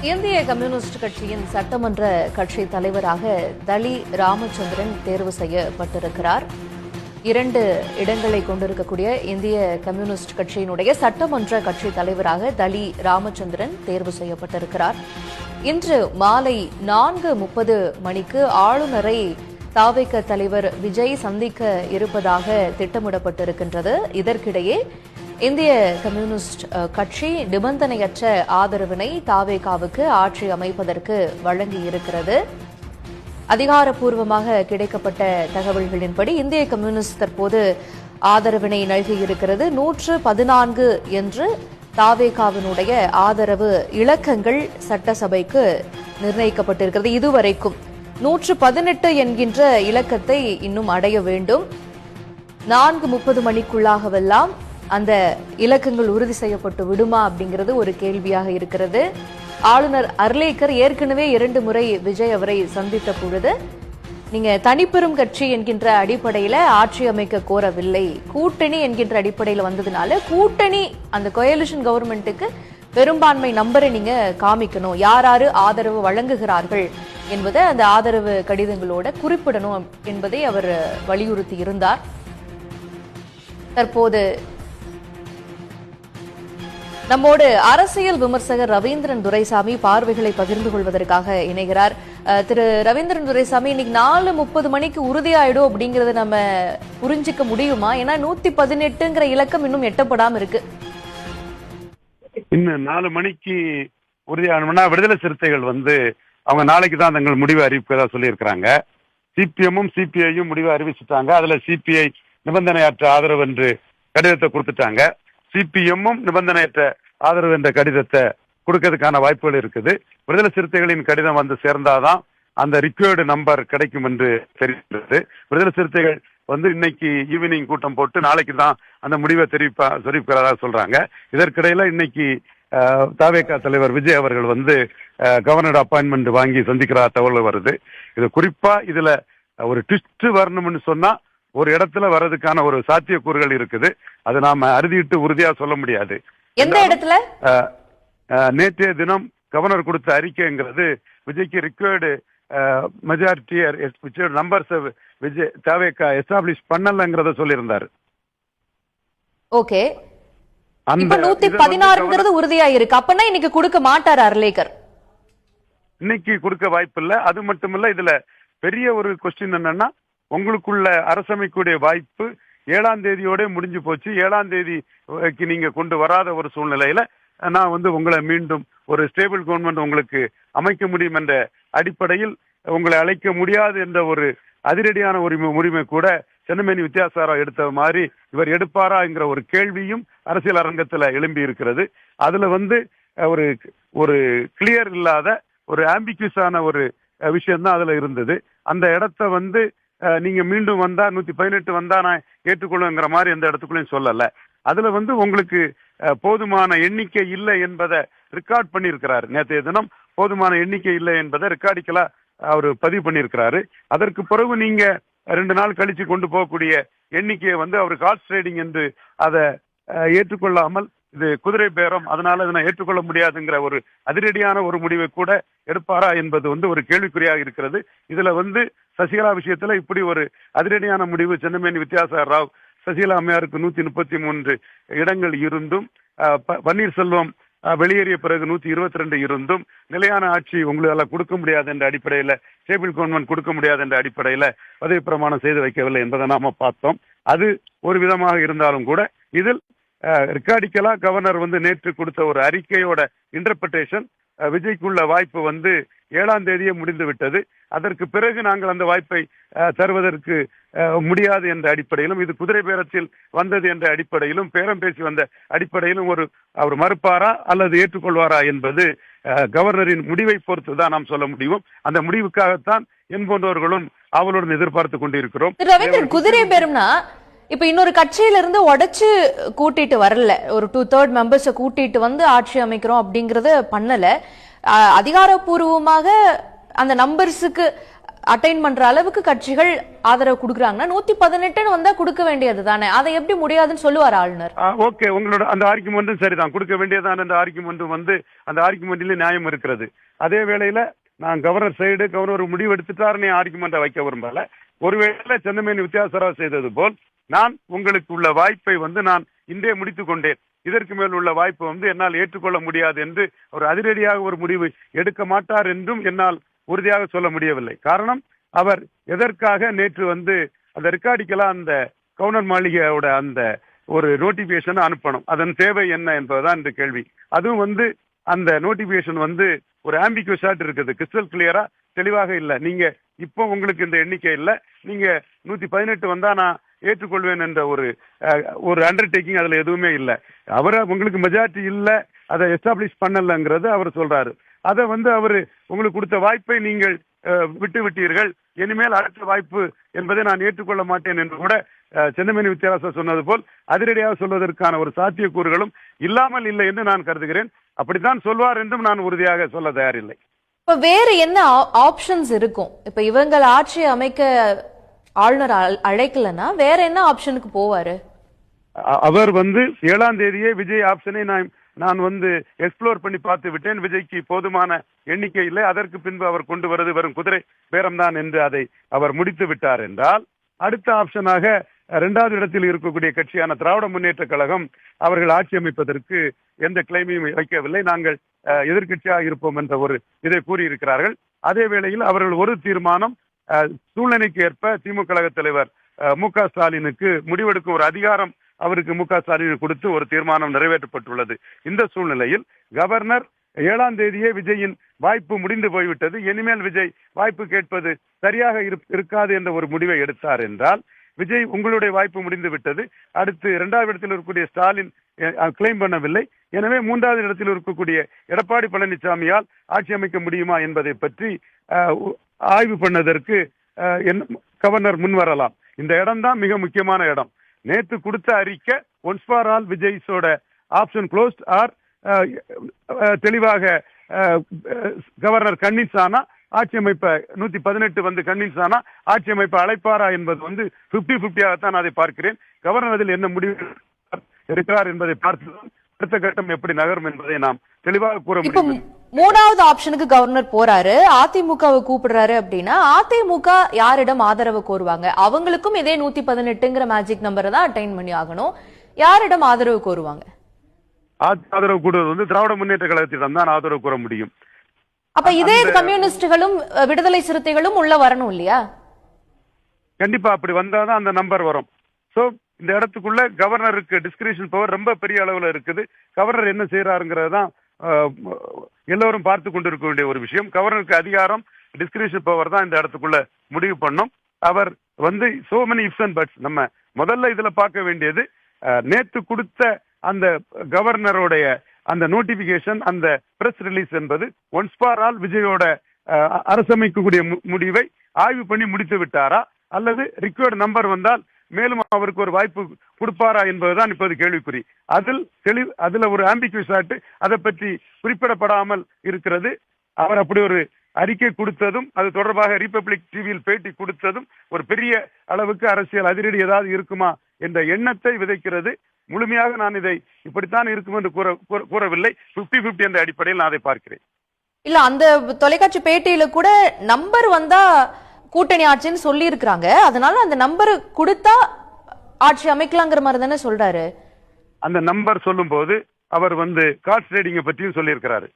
இந்திய கம்யூனிஸ்ட் கட்சியின் சட்டமன்ற கட்சி தலைவராக தலி ராமச்சந்திரன் தேர்வு செய்யப்பட்டிருக்கிறார். 2 இடங்களை கொண்டிருக்கக்கூடிய இந்திய கம்யூனிஸ்ட் கட்சியினுடைய சட்டமன்ற கட்சி தலைவராக தலி ராமச்சந்திரன் தேர்வு செய்யப்பட்டிருக்கிறார். இன்று மாலை 4:30 மணிக்கு ஆளுநரை தாவேக தலைவர் விஜய் சந்திக்க இருப்பதாக திட்டமிடப்பட்டிருக்கின்றது. இதற்கிடையே இந்திய கம்யூனிஸ்ட் கட்சி நிபந்தனையற்ற ஆதரவினை தாவேகாவுக்கு ஆட்சி அமைப்பதற்கு வழங்கியிருக்கிறது. அதிகாரப்பூர்வமாக கிடைக்கப்பட்ட தகவல்களின்படி இந்திய கம்யூனிஸ்ட் தற்போது ஆதரவினை நல்கியிருக்கிறது. 114 என்று தாவேகாவினுடைய ஆதரவு இலக்கங்கள் சட்டசபைக்கு நிர்ணயிக்கப்பட்டிருக்கிறது. இதுவரைக்கும் 118 என்கின்ற இலக்கத்தை இன்னும் அடைய வேண்டும். 4:30 மணிக்குள்ளாகவெல்லாம் அந்த இலக்கங்கள் உறுதி செய்யப்பட்டு விடுமா அப்படிங்கிறது ஒரு கேள்வியாக இருக்கிறது. ஆளுநர் அர்லேக்கர் ஏற்கனவே 2 முறை விஜய் அவரை சந்தித்த பொழுது நீங்க தனிப்பெரும் கட்சி என்கின்ற அடிப்படையில ஆட்சி அமைக்க கோரவில்லை, கூட்டணி என்கின்ற அடிப்படையில் வந்ததுனால கூட்டணி அந்த கோயலிஷன் கவர்மெண்ட்டுக்கு பெரும்பான்மை நம்பரை நீங்க காமிக்கணும், யார் யாரு ஆதரவு வழங்குகிறார்கள் என்பதை அந்த ஆதரவு கடிதங்களோட குறிப்பிடணும் என்பதை அவர் வலியுறுத்தி இருந்தார். தற்போது நம்மோடு அரசியல் விமர்சகர் ரவீந்திரன் துரைசாமி பார்வைகளை பகிர்ந்து கொள்வதற்காக இணைகிறார். திரு ரவீந்திரன் துரைசாமி, இன்னைக்கு 4:30 மணிக்கு உறுதியாயிடும் அப்படிங்கறத நம்ம புரிஞ்சிக்க முடியுமா? ஏன்னா 118ங்கிற இலக்கம் இன்னும் எட்டப்படாம இருக்கு. இன்னும் 4 மணிக்கு உறுதியாகணும்னா விடுதலை சிறுத்தைகள் அவங்க நாளைக்கு தான் தங்கள் முடிவை அறிவிப்பதா சொல்லியிருக்கிறாங்க. சிபிஎம்மும் சிபிஐயும் முடிவை அறிவிச்சுட்டாங்க. அதுல சிபிஐ நிபந்தனையற்ற ஆதரவு என்று கடிதத்தை கொடுத்துட்டாங்க. சிபிஎம்மும் நிபந்தனையற்ற ஆதரவு என்ற கடிதத்தை கொடுக்கறதுக்கான வாய்ப்புகள் இருக்குது. விடுதலை சிறுத்தைகளின் கடிதம் சேர்ந்தாதான் அந்த ரிக்வயர்டு நம்பர் கிடைக்கும் என்று தெரிகிறது. விடுதலை சிறுத்தைகள் இன்னைக்கு ஈவினிங் கூட்டம் போட்டு நாளைக்கு தான் அந்த முடிவை தெரிவிக்கிறதா சொல்றாங்க. இதற்கிடையில இன்னைக்கு தாவேகா தலைவர் விஜய் அவர்கள் கவர்னர் அப்பாயின்மெண்ட் வாங்கி சந்திக்கிற தகவல் வருது. இது குறிப்பா இதுல ஒரு ட்விஸ்ட் வரணும்னு சொன்னா ஒரு இடத்துல வர்றதுக்கான ஒரு சாத்தியக்கூறுகள் இருக்குது. அது நாம அறுதிட்டு உறுதியா சொல்ல முடியாது. எந்த இடத்துல? நேற்றைய தினம் கவர்னர் கொடுத்த அறிக்கைங்கிறது விஜய்க்கு ரிக்வயர்டு மெஜாரிட்டி நம்பர்ஸ் விஜய் தாவேகா எஸ்டாப்ளிஷ் பண்ணலங்கிறத சொல்லியிருந்தாரு. ஓகே, இப்ப 116 உறுதியா இருக்கு. அப்பனா இன்னைக்கு கொடுக்க மாட்டார் அர்லேக்கர்? இன்னைக்கு கொடுக்க வாய்ப்பு இல்ல. அது மட்டும் இல்ல, இதுல பெரிய ஒரு கொஸ்டின் என்னன்னா, உங்களுக்குள்ள அரசமைக்கூடிய வாய்ப்பு 7ஆம் தேதியோட முடிஞ்சு போச்சு. 7ஆம் தேதிக்கு நீங்க கொண்டு வராத ஒரு சூழ்நிலையில நான் உங்களை மீண்டும் ஒரு ஸ்டேபிள் கவர்மெண்ட் உங்களுக்கு அமைக்க முடியும் என்ற அடிப்படையில் உங்களை அழைக்க முடியாது என்ற ஒரு அதிரடியான உரிமை கூட சென்னமேனி வித்யாசாரா எடுத்த மாதிரி இவர் எடுப்பாரா என்கிற ஒரு கேள்வியும் அரசியல் அரங்கத்துல எழும்பி இருக்கிறது. அதுல ஒரு ஒரு கிளியர் இல்லாத ஒரு ஆம்பிக்யூஸான ஒரு விஷயம் தான் அதுல இருந்தது. அந்த இடத்த நீங்க மீண்டும் வந்தா 118 வந்தா நான் ஏற்றுக்கொள்ளுங்கிற மாதிரி எந்த இடத்துக்குள்ளயும் சொல்லல. அதுல உங்களுக்கு போதுமான எண்ணிக்கை இல்லை என்பதை ரெக்கார்ட் பண்ணியிருக்கிறாரு. நேற்றைய தினம் போதுமான எண்ணிக்கை இல்லை என்பதை ரெக்கார்டிக்கலா அவர் பதிவு பண்ணியிருக்கிறாரு. அதற்கு பிறகு நீங்க 2 நாள் கழிச்சு கொண்டு போகக்கூடிய எண்ணிக்கையை அவர் காஸ்ட் ட்ரேடிங் என்று அதை ஏற்றுக்கொள்ளாமல் இது குதிரை பேரம், அதனால இதை ஏற்றுக்கொள்ள முடியாதுங்கிற ஒரு அதிரடியான ஒரு முடிவை கூட எடுப்பாரா என்பது ஒரு கேள்விக்குறியாக இருக்கிறது. இதுல சசிகலா விஷயத்துல இப்படி ஒரு அதிரடியான முடிவு சென்னமேனி வித்யாசார ராவ் சசிகலா அம்மையாருக்கு 133 இடங்கள் இருந்தும், பன்னீர்செல்வம் வெளியேறிய பிறகு 122 இருந்தும், நிலையான ஆட்சி உங்களால கொடுக்க முடியாது என்ற அடிப்படையில, ஸ்டேபிள் கவர்மெண்ட் கொடுக்க முடியாது என்ற அடிப்படையில பதவி பிரமாணம் செய்து வைக்கவில்லை என்பதை நாம பார்த்தோம். அது ஒரு விதமாக இருந்தாலும் கூட இதில் ரெக்கார்டிக்கலா கவர்னர் நேற்று கொடுத்த ஒரு அறிக்கையோட இன்டர்பிரேஷன் விஜய்க்குள்ள வாய்ப்பு 7ஆம் தேதியே முடிந்து விட்டது. அதற்கு பிறகு நாங்கள் அந்த வாய்ப்பை தருவதற்கு முடியாது என்ற அடிப்படையிலும், இது குதிரை பேரத்தில் வந்தது என்ற அடிப்படையிலும், பேரம் பேசி வந்த அடிப்படையிலும் அவர் மறுப்பாரா அல்லது ஏற்றுக்கொள்வாரா என்பது கவர்னரின் முடிவை பொறுத்து தான் நாம் சொல்ல முடியும். அந்த முடிவுக்காகத்தான் என் போன்றவர்களும் அவளுடன் எதிர்பார்த்து கொண்டிருக்கிறோம். குதிரை பேரம்னா இப்ப இன்னொரு கட்சியில இருந்து உடைச்சு கூட்டிட்டு வரல, ஒரு 2/3 மெம்பர்ஸ கூட்டிட்டு ஆட்சி அமைக்கிறோம் அப்படிங்கறத பண்ணல. அதிகாரப்பூர்வமாக அந்த நம்பர்ஸுக்கு அட்டைன் பண்ற அளவுக்கு கட்சிகள் ஆதரவு கொடுக்குறாங்கன்னா 118 வந்தா கொடுக்க வேண்டியது தானே, அதை எப்படி முடியாதுன்னு சொல்லுவார் ஆளுநர்? ஓகே, உங்களோட அந்த ஆர்குமெண்ட்டும் சரிதான், கொடுக்க வேண்டியதான அந்த ஆர்குமெண்ட்டும் அந்த ஆர்குமெண்ட்ல நியாயம் இருக்கிறது. அதே வேளையில நான் கவர்னர் சைடு கவர்னர் முடிவு எடுத்துட்டாருன்னு ஆர்குமெண்ட்டை வைக்க விரும்பல. ஒருவேளை சென்னமேனி வித்யாசாரா செய்தது போல் நான் உங்களுக்கு உள்ள வாய்ப்பை நான் இன்றே முடித்துக் கொண்டேன், இதற்கு மேல் உள்ள வாய்ப்பு என்னால் ஏற்றுக்கொள்ள முடியாது என்று ஒரு அதிரடியாக ஒரு முடிவு எடுக்க மாட்டார் என்றும் என்னால் உறுதியாக சொல்ல முடியவில்லை. காரணம், அவர் எதற்காக நேற்று அந்த ரெக்கார்டிக்கெல்லாம் அந்த கவர்னர் மாளிகையோட அந்த ஒரு நோட்டிபிகேஷன் அனுப்பணும், அதன் தேவை என்ன என்பதுதான் இந்த கேள்வி. அதுவும் அந்த நோட்டிபிகேஷன் ஒரு ஆம்பிகுவஸாட் இருக்குது, கிறிஸ்டல் கிளியரா தெளிவாக இல்ல. நீங்க இப்போ உங்களுக்கு இந்த எண்ணிக்கை இல்ல, நீங்க 118 வந்தா நான் ஏற்றுக்கொள்வேன் என்ற ஒரு அண்டர்டேக்கிங் அதுல எதுவுமே இல்ல. உங்களுக்கு மெஜாரிட்டி இல்ல, அதை எஸ்டாப்ளிஷ் பண்ணலங்கிறது அவர் சொல்றாரு. அதை அவரு உங்களுக்கு கொடுத்த வாய்ப்பை நீங்கள் விட்டு விட்டீர்கள், இனிமேல் அடுத்த வாய்ப்பு என்பதை நான் ஏற்றுக்கொள்ள மாட்டேன் என்று கூட சென்னமேனி வித்யாசாரா சொன்னது போல் அதிரடியாக சொல்வதற்கான ஒரு சாத்தியக்கூறுகளும் இல்லாமல் இல்லை என்று நான் கருதுகிறேன். அப்படித்தான் சொல்வார் என்றும் நான் உறுதியாக சொல்ல தயாரில்லை. இப்ப வேற என்ன ஆப்ஷன்ஸ் இருக்கும்? இப்ப இவங்க ஆட்சி அமைக்க ஆளுநர் அழைக்கலன்னா வேற என்ன ஆப்ஷனுக்கு போவாரு? அவர் 7ஆம் தேதியே விஜய் ஆப்ஷனை நான் எக்ஸ்ப்ளோர் பண்ணி பார்த்து விட்டேன், விஜய்க்கு போதுமான எண்ணிக்கை இல்லை, அதற்கு பின்பு அவர் கொண்டு வருவது வெறும் குதிரை பேரம்தான் என்று அதை அவர் முடித்து விட்டார் என்றால், அடுத்த ஆப்ஷனாக 2வது இடத்தில் இருக்கக்கூடிய கட்சியான திராவிட முன்னேற்ற கழகம் அவர்கள் ஆட்சி அமைப்பதற்கு எந்த கிளைமையும் வைக்கவில்லை, நாங்கள் எதிர்கட்சியாக இருப்போம் என்ற ஒரு இதை கூறியிருக்கிறார்கள். அதே வேளையில் அவர்கள் ஒரு தீர்மானம் சூழ்நிலைக்கு ஏற்ப திமுக கழக தலைவர் மு.க. ஸ்டாலினுக்கு முடிவெடுக்கும் ஒரு அதிகாரம் அவருக்கு மு.க. ஸ்டாலின் கொடுத்து ஒரு தீர்மானம் நிறைவேற்றப்பட்டுள்ளது. இந்த சூழ்நிலையில் கவர்னர் 7ஆம் தேதியே விஜயின் வாய்ப்பு முடிந்து போய்விட்டது, இனிமேல் விஜய் வாய்ப்பு கேட்பது சரியாக இருக்காது என்ற ஒரு முடிவை எடுத்தார் என்றால், விஜய் உங்களுடைய வாய்ப்பு முடிந்து விட்டது, அடுத்து 2வது இடத்தில் இருக்கக்கூடிய ஸ்டாலின் கிளைம் பண்ணவில்லை, எனவே 3வது இடத்தில் இருக்கக்கூடிய எடப்பாடி பழனிசாமியால் ஆட்சி அமைக்க முடியுமா என்பதை பற்றி ஆய்வு பண்ணதற்கு கவர்னர் முன்வரலாம். இந்த இடம் தான் மிக முக்கியமான இடம். நேற்று கொடுத்த அறிக்கை ஒன்ஸ் ஃபார் ஆல் விஜய்ஸோட ஆப்ஷன் க்ளோஸ்ட் ஆர் தெளிவாக கவர்னர் கன்வின்ஸ் ஆனா ஆட்சி அமைப்பை 118 கன்வின்ஸ் ஆனா ஆட்சி அமைப்பை அழைப்பாரா என்பது 50-50 அதை பார்க்கிறேன். கவர்னர் அதில் என்ன முடிவு இருக்கிறார் என்பதை பார்த்து அடுத்த கட்டம் எப்படி நகரும் என்பதை நாம் தெளிவாக கூற முடியும். 3வது ஆப்ஷனுக்கு கவர்னர் போறாரு, அதிமுகவை கூப்பிடுறாரு அப்படின்னா அதிமுக யாரிடம் ஆதரவு கோருவாங்க? அவங்களுக்கும் இதே 118ங்கிற மேஜிக் நம்பரை தான் அட்டைன் பண்ணி ஆகணும். யாரிடம் ஆதரவு கோருவாங்க? ஆதரவு கூறுவது திராவிட முன்னேற்ற கழகத்திடம் தான் ஆதரவு கூற முடியும். அப்ப இதே கம்யூனிஸ்டுகளும் விடுதலை சிறுத்தைகளும் உள்ள வரணும் இல்லையா? கண்டிப்பா அப்படி வந்தாதான் அந்த நம்பர் வரும். சோ இந்த இடத்துக்குள்ள கவர்னருக்கு டிஸ்கிரிஷன் பவர் ரொம்ப பெரிய அளவுல இருக்குது. கவர்னர் என்ன செய்யறாருங்கிறது தான் எல்லோரும் பார்த்து கொண்டிருக்க வேண்டிய ஒரு விஷயம். கவர்னருக்கு அதிகாரம், டிஸ்கிரிஷன் பவர் தான் இந்த இடத்துக்குள்ள முடிவு பண்ணும். அவர் so many ifs and buts. நம்ம முதல்ல இதுல பார்க்க வேண்டியது நேற்று கொடுத்த அந்த கவர்னருடைய அந்த நோட்டிபிகேஷன், அந்த பிரஸ் ரிலீஸ் என்பது ஒன்ஸ் ஃபார் ஆல் விஜயோட அரசமைக்கக்கூடிய முடிவை ஆய்வு பண்ணி முடித்து விட்டாரா, அல்லது ரிக்வயர்டு நம்பர் வந்தால் மேலும் அவருக்கு ஒரு வாய்ப்பு கொடுப்பாரா என்பதுதான் இப்போது கேள்விக்குறி. அதுல ஒரு ஆம்பிகுவஸாட் அதை பற்றி குறிப்பிடப்படாமல் இருக்கிறது. அவர் அப்படி ஒரு அறிக்கை கொடுத்ததும், அது தொடர்பாக ரிபப்ளிக் டிவியில் பேட்டி கொடுத்ததும் ஒரு பெரிய அளவுக்கு அரசியல் அதிரடி ஏதாவது இருக்குமா என்ற எண்ணத்தை விதைக்கிறது. முழுமையாக நான் இதை இப்படித்தான் இருக்கும் என்று கூறவில்லை. 50-50 என்ற அடிப்படையில் நான் அதை பார்க்கிறேன். இல்ல, அந்த தொலைக்காட்சி பேட்டியில கூட நம்பர் வந்தா கூட்டணி ஆட்சின்னு சொல்லி இருக்கிறாங்க, அதனால அந்த நம்பர் கொடுத்தா ஆட்சி அமைக்கலாங்கிற மாதிரி தானே சொல்றாரு. அந்த நம்பர் சொல்லும் போது அவர் கார்ட்ஸ் ட்ரேடிங்கை பற்றியும் சொல்லி இருக்கிறாரு.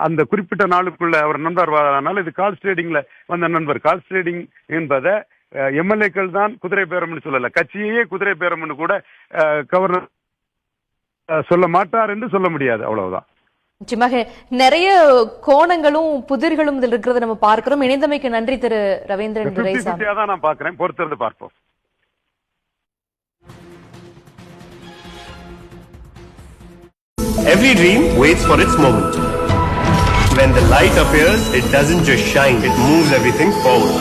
அந்த குறிப்பிட்ட நாளுக்குள்ள அவர் நண்பர் வாழனால இது கால்ஸ் ட்ரேடிங்ல வந்த நண்பர். கால்ஸ் ட்ரேடிங் என்பதை எம்எல்ஏக்கள் தான் குதிரை பேரம்னு சொல்லல, கட்சியே குதிரை பேரம்னு கூட கவர்னர் சொல்ல மாட்டார் என்று சொல்ல முடியாது. அவ்வளவுதான். நிச்சயமாக நிறைய கோணங்களும் புதிர்களும் இதில் இருக்கிறத நம்ம பார்க்கிறோம். இணைந்தமைக்கு நன்றி திரு ரவீந்திரன் துரைசாமி. நான் பார்க்கிறேன், பொறுத்திருந்து பார்ப்போம். Every dream waits for its moment. When the light appears, it doesn't just shine, it moves everything forward.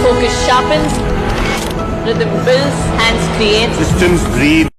Focus sharpens, rhythm builds, hands create. Systems breathe.